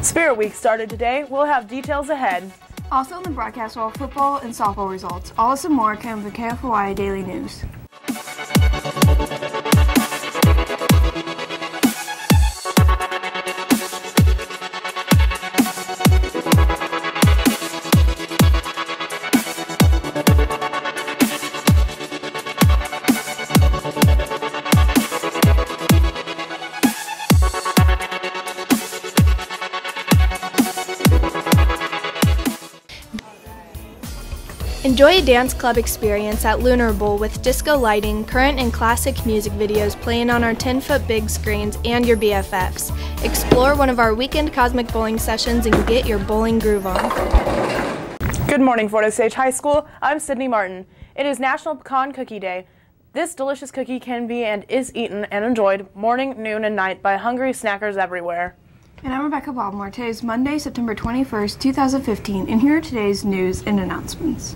Spirit Week started today. We'll have details ahead. Also in the broadcast will have football and softball results. All this and more come from the KFOI Daily News. Enjoy a dance club experience at Lunar Bowl with disco lighting, current and classic music videos playing on our 10-foot big screens and your BFFs. Explore one of our weekend cosmic bowling sessions and get your bowling groove on. Good morning, Fort Osage High School. I'm Sydney Martin. It is National Pecan Cookie Day. This delicious cookie can be and is eaten and enjoyed morning, noon, and night by hungry snackers everywhere. And I'm Rebecca Baltimore. Today is Monday, September 21st, 2015, and here are today's news and announcements.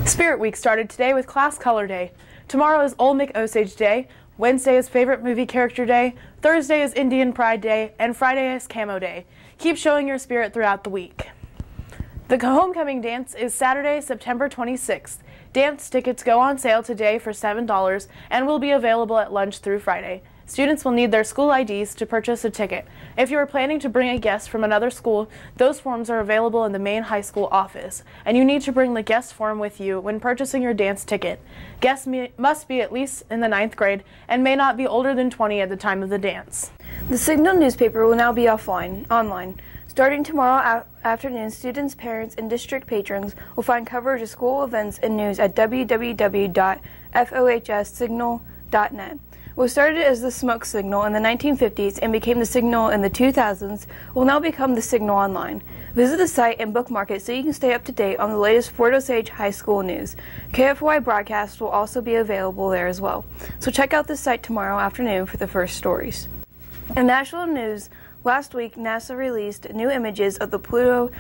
Spirit Week started today with Class Color Day. Tomorrow is Old McOsage Day. Wednesday is Favorite Movie Character Day. Thursday is Indian Pride Day. And Friday is Camo Day. Keep showing your spirit throughout the week. The homecoming dance is Saturday, September 26th. Dance tickets go on sale today for $7 and will be available at lunch through Friday. Students will need their school IDs to purchase a ticket. If you are planning to bring a guest from another school, those forms are available in the main high school office, and you need to bring the guest form with you when purchasing your dance ticket. Guests must be at least in the 9th grade and may not be older than 20 at the time of the dance. The Signal newspaper will now be online. Starting tomorrow afternoon, students, parents, and district patrons will find coverage of school events and news at www.fohssignal.net. What started as the Smoke Signal in the 1950s and became the Signal in the 2000s will now become the Signal Online. Visit the site and bookmark it so you can stay up to date on the latest Fort Osage High School news. KFOI broadcasts will also be available there as well. So check out this site tomorrow afternoon for the first stories. In national news, last week, NASA released new images of Pluto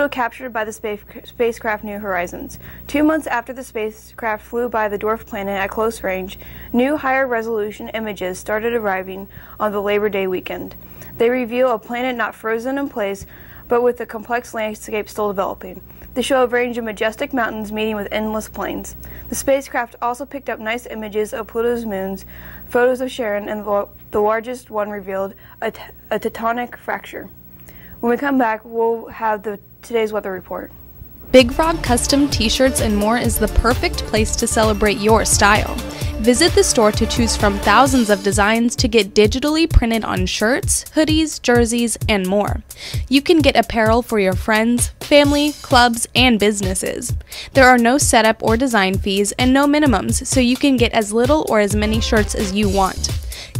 captured by the spacecraft New Horizons. 2 months after the spacecraft flew by the dwarf planet at close range, new higher resolution images started arriving on the Labor Day weekend. They reveal a planet not frozen in place, but with a complex landscape still developing. They show a range of majestic mountains meeting with endless plains. The spacecraft also picked up nice images of Pluto's moons, photos of Charon, and the largest one revealed a tectonic fracture. When we come back, we'll have today's weather report. Big Frog Custom T-shirts and more is the perfect place to celebrate your style. Visit the store to choose from thousands of designs to get digitally printed on shirts, hoodies, jerseys, and more. You can get apparel for your friends, family, clubs, and businesses. There are no setup or design fees and no minimums, so you can get as little or as many shirts as you want.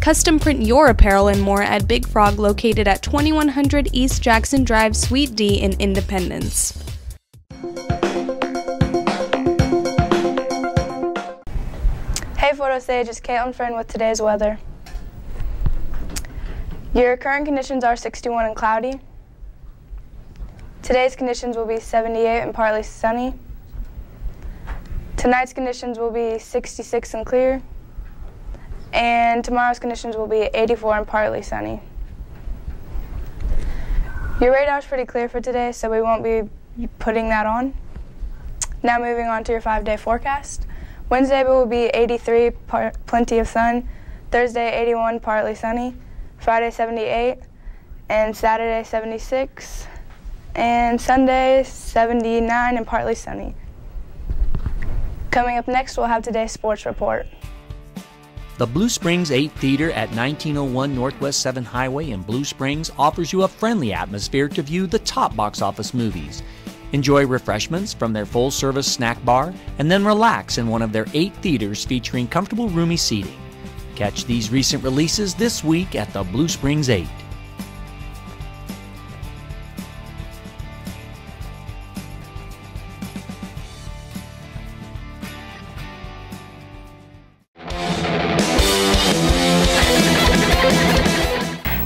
Custom print your apparel and more at Big Frog, located at 2100 East Jackson Drive, Suite D in Independence. Hey Fort Osage, it's Caitlin Friend with today's weather. Your current conditions are 61 and cloudy. Today's conditions will be 78 and partly sunny. Tonight's conditions will be 66 and clear. And tomorrow's conditions will be 84 and partly sunny. Your radar's pretty clear for today, so we won't be putting that on. Now moving on to your 5-day forecast. Wednesday will be 83, plenty of sun. Thursday, 81, partly sunny. Friday, 78. And Saturday, 76. And Sunday, 79 and partly sunny. Coming up next, we'll have today's sports report. The Blue Springs 8 Theater at 1901 Northwest 7th Highway in Blue Springs offers you a friendly atmosphere to view the top box office movies. Enjoy refreshments from their full-service snack bar, and then relax in one of their 8 theaters featuring comfortable, roomy seating. Catch these recent releases this week at the Blue Springs 8.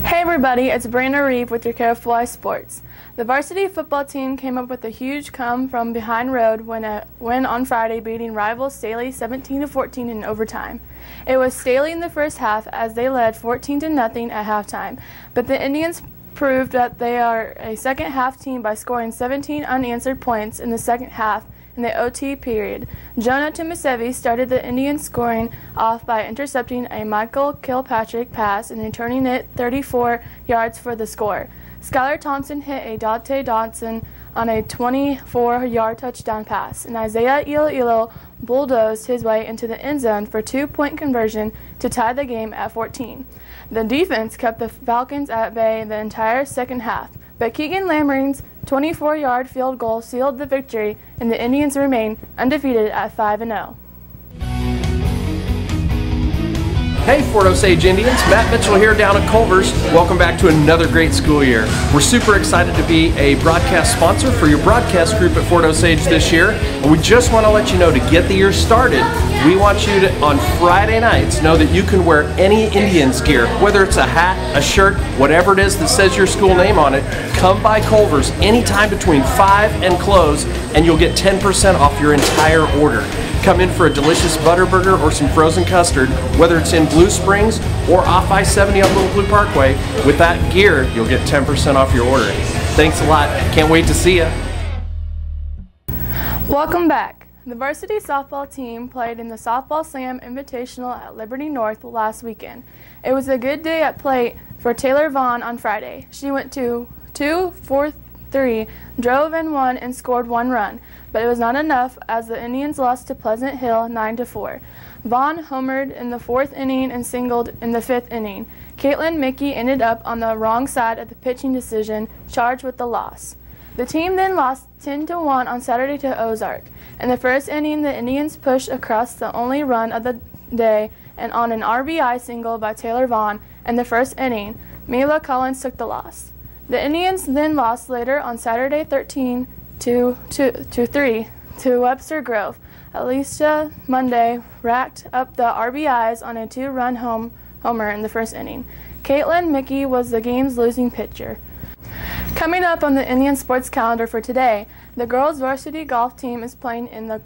Hey everybody, it's Brandon Reeve with your KFOI Sports. The varsity football team came up with a huge come-from-behind road win on Friday, beating rival Staley 17-14 in overtime. It was Staley in the first half as they led 14-0 at halftime, but the Indians proved that they are a second half team by scoring 17 unanswered points in the second half in the OT period. Jonah Timosevi started the Indians scoring off by intercepting a Michael Kilpatrick pass and returning it 34 yards for the score. Skylar Thompson hit a Dante Dodson on a 24-yard touchdown pass, and Isaiah Iloilo bulldozed his way into the end zone for a 2-point conversion to tie the game at 14. The defense kept the Falcons at bay the entire second half, but Keegan Lamring's 24-yard field goal sealed the victory, and the Indians remain undefeated at 5-0. Hey Fort Osage Indians, Matt Mitchell here down at Culver's. Welcome back to another great school year. We're super excited to be a broadcast sponsor for your broadcast group at Fort Osage this year. And we just want to let you know, to get the year started, we want you to, on Friday nights, know that you can wear any Indians gear, whether it's a hat, a shirt, whatever it is that says your school name on it. Come by Culver's anytime between 5 and close, and you'll get 10% off your entire order. Come in for a delicious butter burger or some frozen custard, whether it's in Blue Springs or off I-70 up Little Blue Parkway. With that gear, you'll get 10% off your order. Thanks a lot. Can't wait to see you. Welcome back. The varsity softball team played in the Softball Slam Invitational at Liberty North last weekend. It was a good day at plate for Taylor Vaughn on Friday. She went 2-4-3, drove and won and scored 1 run, but it was not enough as the Indians lost to Pleasant Hill 9-4. Vaughn homered in the 4th inning and singled in the 5th inning. Caitlin Mickey ended up on the wrong side of the pitching decision, charged with the loss. The team then lost 10-1 on Saturday to Ozark. In the 1st inning, the Indians pushed across the only run of the day and on an RBI single by Taylor Vaughn in the 1st inning, Mila Collins took the loss. The Indians then lost later on Saturday 13-3 to Webster Grove. Alicia Monday racked up the RBIs on a 2-run homer in the 1st inning. Caitlin Mickey was the game's losing pitcher. Coming up on the Indian sports calendar for today, the girls varsity golf team is playing in the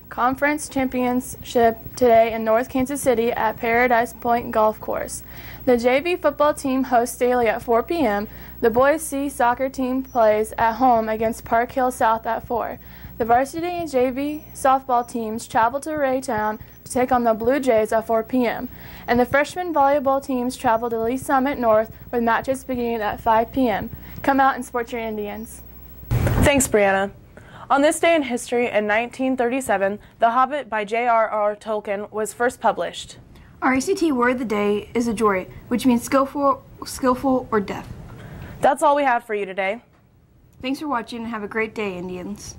conference championship today in North Kansas City at Paradise Point Golf Course. The JV football team hosts daily at 4 p.m. The boys C soccer team plays at home against Park Hill South at 4. The varsity and JV softball teams travel to Raytown to take on the Blue Jays at 4 p.m. And the freshman volleyball teams travel to Lee Summit North with matches beginning at 5 p.m. Come out and support your Indians. Thanks, Brianna. On this day in history in 1937, The Hobbit by J.R.R. Tolkien was first published. Our ACT word of the day is adroit, which means skillful or deft. That's all we have for you today. Thanks for watching and have a great day, Indians.